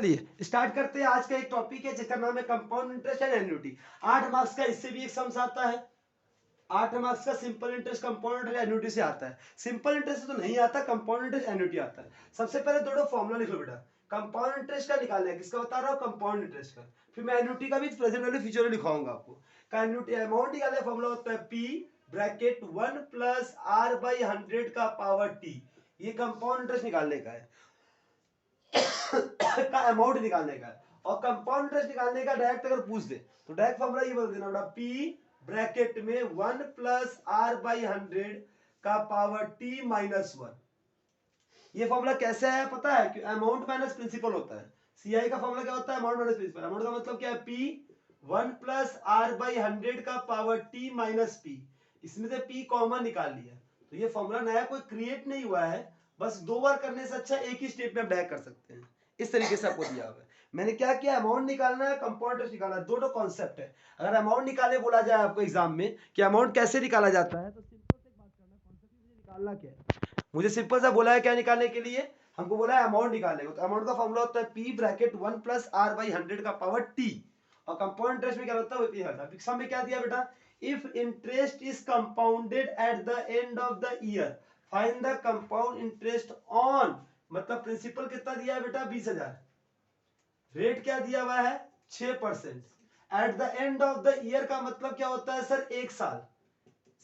चलिए स्टार्ट करते हैं। आज का एक टॉपिक है जिसका नाम है compound interest and annuity. 8 marks का इससे भी एक सम्स आता है। 8 मार्क्स का simple interest compound interest annuity से आता है। सिंपल इंटरेस्ट तो नहीं आता, कंपाउंड इंटरेस्ट एन्युटी आता है। सबसे पहले दोनों फॉर्मूला लिखो बेटा। कंपाउंड इंटरेस्ट का निकालना है, किसका बता रहा हूँ, कंपाउंड इंटरेस्ट का। फिर मैं एन्युटी का भी प्रेजेंट वैल्यू फ्यूचर वैल्यू लिखाऊंगा आपको। का एन्युटी अमाउंट निकालने का फॉर्मूला होता है P bracket 1 plus R by 100 का पावर टी। ये कंपाउंड इंटरेस्ट निकालने का है का अमाउंट निकालने का है। और कंपाउंड इंटरेस्ट निकालने का डायरेक्ट अगर पूछ दे तो डायरेक्ट फॉर्मूला ये बता देना बेटा, पी ब्रैकेट में 1 प्लस आर बाई 100 का पावर टी माइनस 1। ये फॉर्मूला कैसे है पता है कि अमाउंट माइनस प्रिंसिपल होता है। सीआई का फॉर्मूला क्या होता है, अमाउंट माइनस प्रिंसिपल। अमाउंट का मतलब क्या है, पी 1 प्लस आर बाई 100 का पावर टी माइनस पी। इसमें से पी कॉमन निकाल लिया। तो ये फॉर्मूला नया कोई क्रिएट नहीं हुआ है, बस 2 बार करने से अच्छा एक ही स्टेप में आप डायरेक्ट कर सकते हैं। इस तरीके से आपको दिया हुआ है। मैंने क्या किया, अमाउंट निकालना है, कंपाउंड इंटरेस्ट निकालना है, दोनों कॉन्सेप्ट है। अगर अमाउंट निकाले बोला जाए आपको एग्जाम में कि अमाउंट कैसे निकाला जाता है, तो सिंपल से बात करना, कॉन्सेप्ट मुझे निकालना क्या है। मुझे सिंपल सा बोला है क्या निकालने के लिए, हमको बोला है अमाउंट निकालने को। तो अमाउंट का फॉर्मूला होता है P bracket 1 plus R by 100 का पावर टी। और कंपाउंड इंटरेस्ट में क्या होता है, एग्जाम में क्या दिया बेटा, if interest is compounded at the end of the year find the compound interest on, मतलब प्रिंसिपल कितना दिया है बेटा, 20,000। रेट क्या दिया हुआ है, 6%। Eight the end of the year का मतलब क्या होता है सर, एक साल।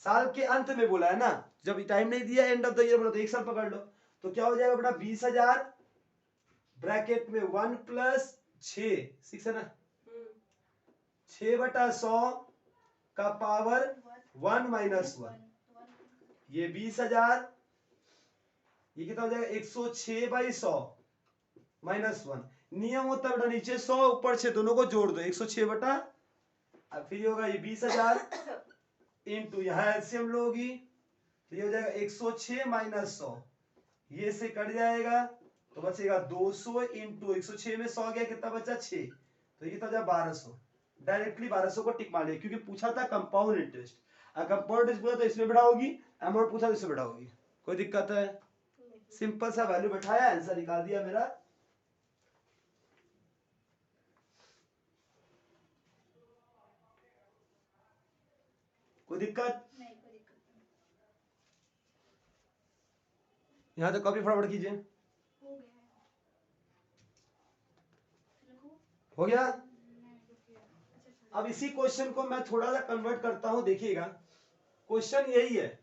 साल के अंत में बोला है ना, जब टाइम नहीं दिया एंड ऑफ द ईयर बोला तो एक साल पकड़ लो। तो क्या हो जाएगा बेटा, 20,000 ब्रैकेट में 1 प्लस 6 है ना, 6/100 का पावर 1 माइनस 1। ये 20,000, ये कितना हो जाएगा, 106/100 माइनस 1। नियम होता है बेटा, नीचे 100 ऊपर 6 दोनों को जोड़ दो, 106 बटा, अब फिर ये होगा ये 20,000 इंटू यहाँ एलसीएम लोगी, तो ये हो जाएगा 106 माइनस 100, ये से कट जाएगा तो बचेगा 200 इंटू 106 में 100 गया, कितना बचा 6, तो ये कितना हो जाएगा 1200। डायरेक्टली 1200 को टिक मार लिया, क्योंकि पूछा था कंपाउंड इंटरेस्ट। अगर कंपाउंड इंटरेस्ट पूछा तो इसमें बढ़ाओगी, अमाउंट पूछा तो इसमें बढ़ाओगी। कोई दिक्कत है, सिंपल सा वैल्यू बैठाया, आंसर निकाल दिया मेरा। कोई दिक्कत नहीं, कोई दिक्कत नहीं। यहाँ तो कॉपी फटाफट कीजिए। हो गया। अब इसी क्वेश्चन को मैं थोड़ा सा कन्वर्ट करता हूं, देखिएगा। क्वेश्चन यही है,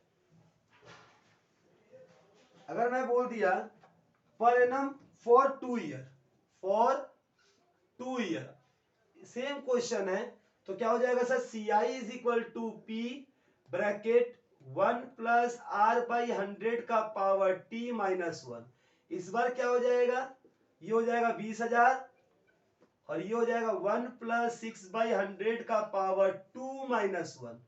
अगर मैं बोल दिया पर annum for 2 year, for 2 year, same question है, तो क्या हो जाएगा sir, C I is equal to P bracket 1 plus R by 100 का पावर टी माइनस 1। इस बार क्या हो जाएगा, ये हो जाएगा 20,000 और ये हो जाएगा 1 प्लस 6/100 का पावर 2 माइनस 1।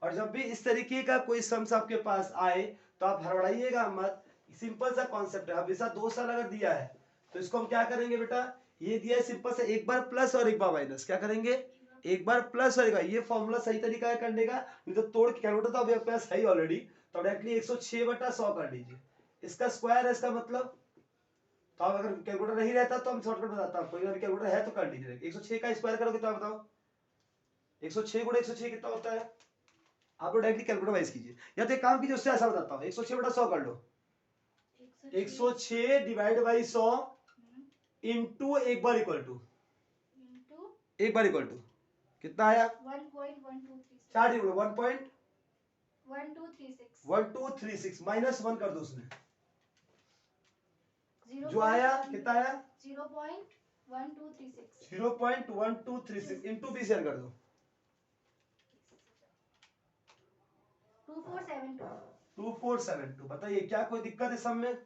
और जब भी इस तरीके का कोई सम्स आपके पास आए तो आप हड़बड़ाइएगा मत, सिंपल सा कॉन्सेप्ट है। अब ऐसा 2 साल अगर दिया है तो इसको हम क्या करेंगे बेटा, ये दिया है सिंपल से, एक बार प्लस और एक बार माइनस, क्या करेंगे, एक बार प्लस और एक बार। ये फॉर्मूला सही तरीका है करने का, नहीं तो तोड़ के कैलकुलेटर तो अभी आपके पास है ऑलरेडी, तो डायरेक्टली 106/100 कर लीजिए। इसका स्क्वायर है, इसका मतलब, तो आप अगर कैलकुलेटर नहीं रहता तो हम शॉर्टकट बताता हूं, कोई कैलकुलेटर है तो कर लीजिए। 106 का स्क्वायर करोगे तो बताओ, 106 गुणा 106 कितना होता है, आप लोग डायरेक्टली कैलकुलेटर वाइज कीजिए, या तो एक काम कीजिए, उससे ऐसा बताता हूँ, 106/100 कर लो। 106 डिवाइड बाई 100 इंटू एक बार इक्वल टू, एक बार इक्वल टू कितना आया, 4 डिवाइड 1.1236 माइनस 1 कर दो उसमें, जो आया कितना आया 0.1236 इंटू 20 शेयर कर दो, 2472। बताइए क्या कोई दिक्कत है सब में,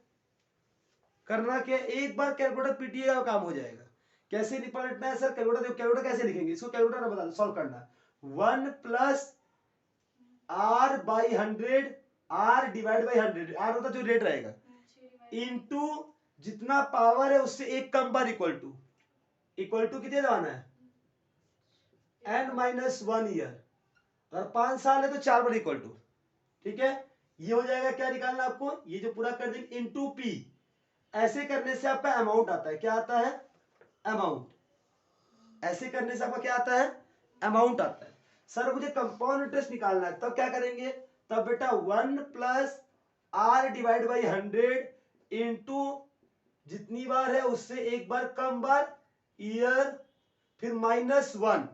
करना क्या, एक बार कैलकुलेटर पीटिएगा काम हो जाएगा। कैसे निपटना है सर, कैलकुलेटर, कैलकुलेटर कैसे लिखेंगे इसको, कैलकुलेटर बता सॉल्व करना, 1 plus R by 100, R divide by 100, R होता जो रेट रहेगा, इंटू जितना पावर है उससे एक कम बार इक्वल टू कितने जाना है, n-1 ईयर, और 5 साल है तो 4 बार इक्वल टू, ठीक है। ये हो जाएगा, क्या निकालना आपको, ये जो पूरा कर देंगे इंटू पी। ऐसे करने से आपका अमाउंट आता है, क्या आता है, अमाउंट, ऐसे करने से आपका क्या आता है, अमाउंट आता है। सर मुझे कंपाउंड इंटरेस्ट निकालना है, तब क्या करेंगे, तब बेटा 1 plus R divide by 100 into जितनी बार है उससे एक बार कम बार ईयर, फिर -1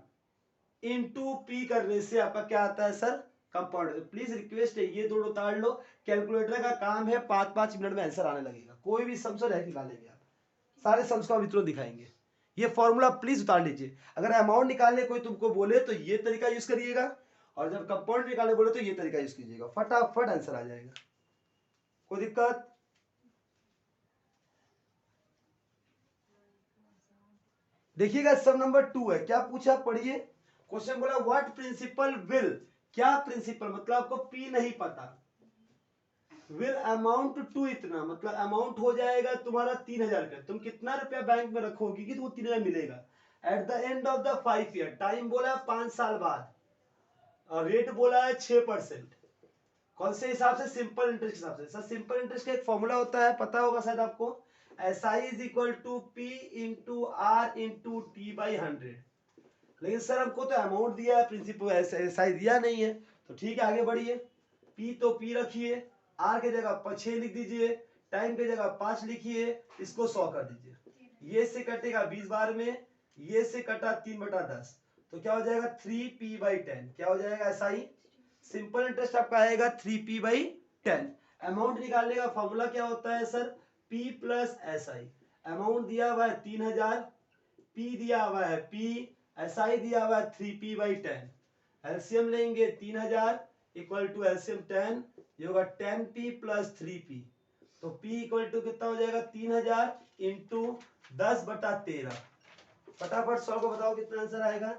इंटू पी करने से आपका क्या आता है सर, कंपाउंड। प्लीज रिक्वेस्ट है ये दोनों उतार लो, कैलकुलेटर का काम है 5-5 मिनट में आंसर आने लगेगा, कोई भी सम रह निकालेंगे आप, सारे सम्स को हम दिखाएंगे। ये फॉर्मूला प्लीज उतार लीजिए। अगर अमाउंट निकालने कोई तुमको बोले तो ये तरीका यूज करिएगा, और जब कंपाउंड निकालने बोले तो ये तरीका यूज कीजिएगा, फटाफट आंसर आ जाएगा, कोई दिक्कत। देखिएगा सम नंबर 2 है, क्या पूछा पढ़िए। क्वेश्चन बोला व्हाट प्रिंसिपल विल, क्या प्रिंसिपल मतलब आपको पी नहीं पता, विल अमाउंट टू इतना, मतलब अमाउंट हो जाएगा तुम्हारा 3000 का, तुम कितना रुपया बैंक में रखोगी कि तो वो 3000 मिलेगा eight the end of the 5 year, time बोला 5 साल बाद, और रेट बोला है 6%। कौन से हिसाब से, सिंपल इंटरेस्ट के हिसाब से। सर सिंपल इंटरेस्ट का एक फॉर्मूला होता है, पता होगा शायद आपको, SI is equal to P into R into T by 100। लेकिन सर हमको तो अमाउंट दिया है, प्रिंसिपल SI दिया नहीं है, तो ठीक है आगे बढ़िए। पी तो पी रखिए, आर के जगह 6 लिख दीजिए, टाइम के जगह 5 लिखिए, इसको 100 कर दीजिए। ये से कटेगा 20 बार में, ये से कटा 3/10, तो क्या हो जाएगा 3p/10, क्या हो जाएगा SI। सिंपल इंटरेस्ट आपका आएगा 3p/10। अमाउंट निकालने का फॉर्मूला क्या होता है sir, p plus SI। Amount दिया हुआ है 3000, p दिया हुआ है p, SI दिया हुआ है 3p/10। एलसीएम लेंगे 3000 इक्वल टू एलसीएम 10, ये होगा 10p प्लस 3p, तो p इक्वल टू कितना हो जाएगा 3000 इंटू 10/13। फटाफट 100 को बताओ कितना आंसर आएगा।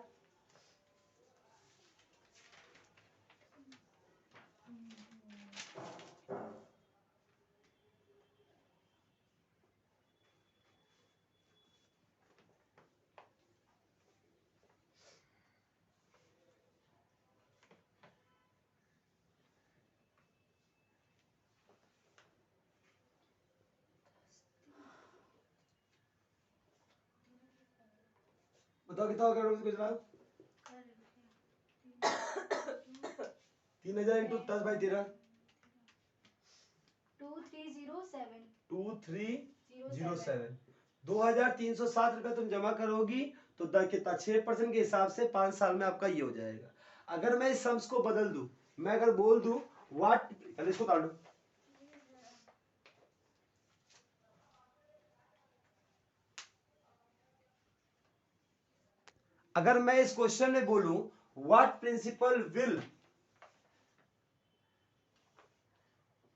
बताओ कितना होगा गुजरात, 3000 इंटू 10/13 2307। 2307 रुपए तुम जमा करोगी तो कितना 6% के हिसाब से 5 साल में आपका ये हो जाएगा। अगर मैं इस सम्स को बदल दूं, मैं अगर बोल दूं व्हाट, पहले इसको काट दो, अगर मैं इस क्वेश्चन में बोलूं what principal will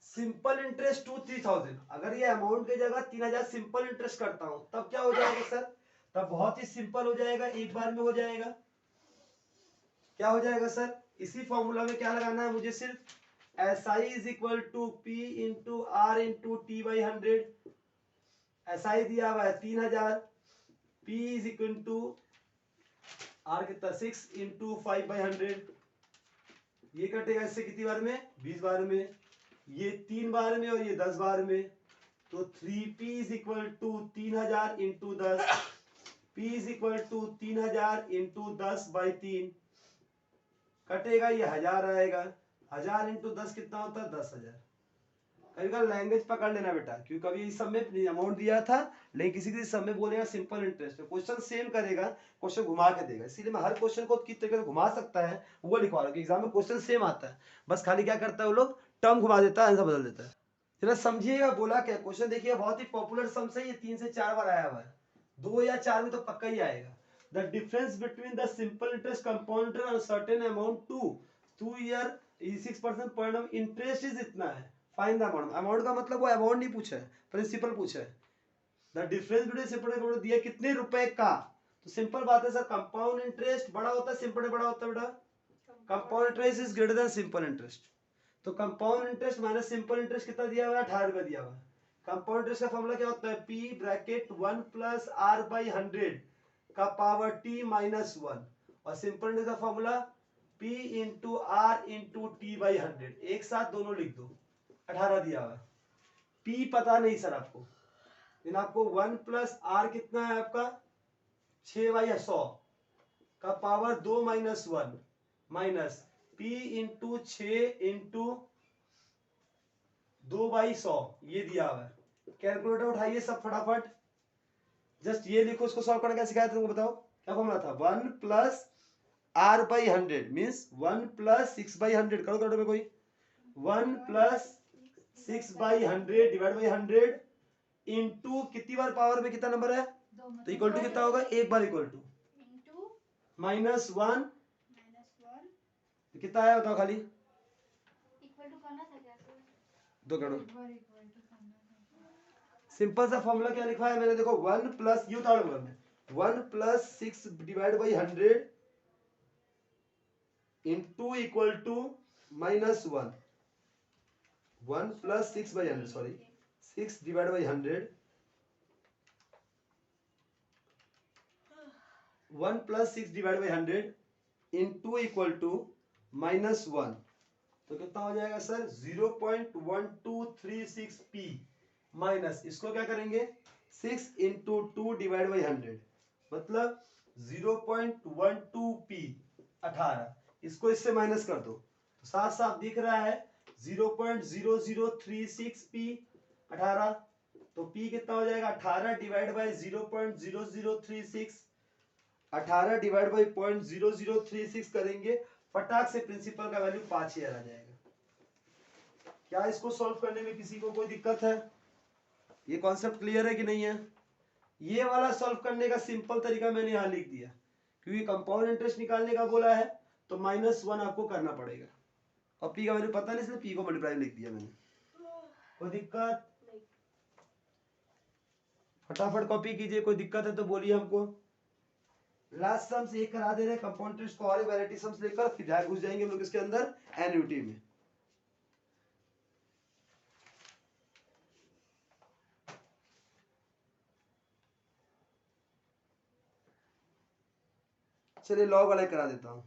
simple interest to 3000, अगर ये अमाउंट की जगह 3000 सिंपल इंटरेस्ट करता हूं तब क्या हो जाएगा सर, तब बहुत ही सिंपल हो जाएगा, एक बार में हो जाएगा। क्या हो जाएगा सर, इसी फॉर्मूला में क्या लगाना है मुझे, सिर्फ SI is equal to P into R into T by 100। SI दिया हुआ है 3000, P is equal to R कितना 6 इंटू 5/100, ये कटेगा इससे कितनी बार में, 20 बार में, ये 3 बार में और ये 10 बार में, तो 3p is equal to 3000 into 10, p is equal to 3000 into 10/3, कटेगा ये 1000 आएगा, 1000 इंटू 10 कितना होता है 10,000। कभी कभी लैंग्वेज पकड़ लेना बेटा, क्योंकि कभी इस सब में अमाउंट दिया था, लेकिन किसी किसी सब में बोलेगा सिंपल इंटरेस्ट, क्वेश्चन सेम करेगा, क्वेश्चन घुमा के देगा, इसीलिए मैं हर क्वेश्चन को किस तरीके से घुमा सकता है वो लिखवा रहा हूँ, एग्जाम में क्वेश्चन सेम आता है, बस खाली क्या करता है वो लोग टर्म घुमा देता है, आंसर बदल देता है। जरा समझिएगा बोला क्या क्वेश्चन, देखिए बहुत ही पॉपुलर सम से ये 3 से 4 बार आया हुआ है, 2 या 4 में तो पक्का ही आएगा। The difference between the simple interest compound interest और certain amount to 2 year 6% per annum interest is इतना है, फाइंड द अमाउंट। अमाउंट का मतलब वो अमाउंट नहीं पूछा है, प्रिंसिपल पूछा है। The difference between simple amount दिया कितने रुपए का, तो सिंपल बात है सर, कंपाउंड इंटरेस्ट बड़ा होता है सिंपल बड़ा होता है बेटा, compound interest is greater than simple interest, तो compound interest minus simple interest कितना दिया हुआ है 18 रुपए दिया हुआ है। कंपाउंड इंटरेस्ट का फॉर्मूला क्या होता है, p ब्रैकेट 1 प्लस r/100 का पावर t माइनस 1, और सिंपल इंटरेस्ट का formula p into R into t/100, एक साथ दोनों लिख दो, 18 दिया हुआ है। p पता नहीं सर आपको, लेकिन आपको 1 प्लस r कितना है आपका 6/100 का power 2 minus 1 minus P into 6 into 2/100 ये दिया हुआ है। कैलकुलेटर उठाइए सब फटाफट, जस्ट ये लिखो, इसको सॉल्व करना क्या सिखाया तुमको बताओ, क्या फॉर्मूला था, 1 प्लस r/100 मीन्स 1 प्लस 6/100, करो करो में कोई, 1 प्लस 6/100 डिवाइड बाई 100 इंटू कितनी बार पावर में कितना नंबर है, तो इक्वल टू कितना होगा, एक बार इक्वल टू माइनस 1 कितना आया बताओ खाली, इक्वल टू करना था क्या सर? दो करो, सिंपल सा फॉर्मूला क्या लिखा है मैंने, देखो 1 प्लस यू था 1 plus 6 divide by 100 into equal to minus 1 1 plus 6/100 sorry 6 divide by 100 1 plus 6 divide by 100 into equal to minus 1, तो कितना हो जाएगा सर 0.1236 p माइनस इसको क्या करेंगे 6 इंटू 2 डिवाइड बाई 100 मतलब 0.12 p 18, इसको इससे माइनस कर दो तो साफ साफ दिख रहा है 0.0036 p 18, तो p कितना हो जाएगा 18 डिवाइड बाई 0.0036, 18 डिवाइड बाई 0.0036 करेंगे फटाक से प्रिंसिपल का वैल्यू 5000 आ जाएगा। क्या इसको सॉल्व करने में किसी को कोई दिक्कत है, ये कॉन्सेप्ट क्लियर है कि नहीं है, ये वाला सॉल्व करने का सिंपल तरीका मैंने यहाँ लिख दिया, क्योंकि कंपाउंड इंटरेस्ट निकालने का बोला है तो -1 आपको करना पड़ेगा, और पी का वैल्यू पता नहीं इसलिए पी को मल्टीप्लाई लिख दिया मैंने, कोई दिक्कत, फटाफट कॉपी कीजिए, कोई दिक्कत है तो बोलिए हमको। लास्ट सम्स एक करा दे रहे कंपाउंड इंटरेस्ट को, और वैरायटी सम्स लेकर फिर जाए घुस जाएंगे हम लोग इसके अंदर एन्युटी में। चलिए लॉग वाला करा देता हूं।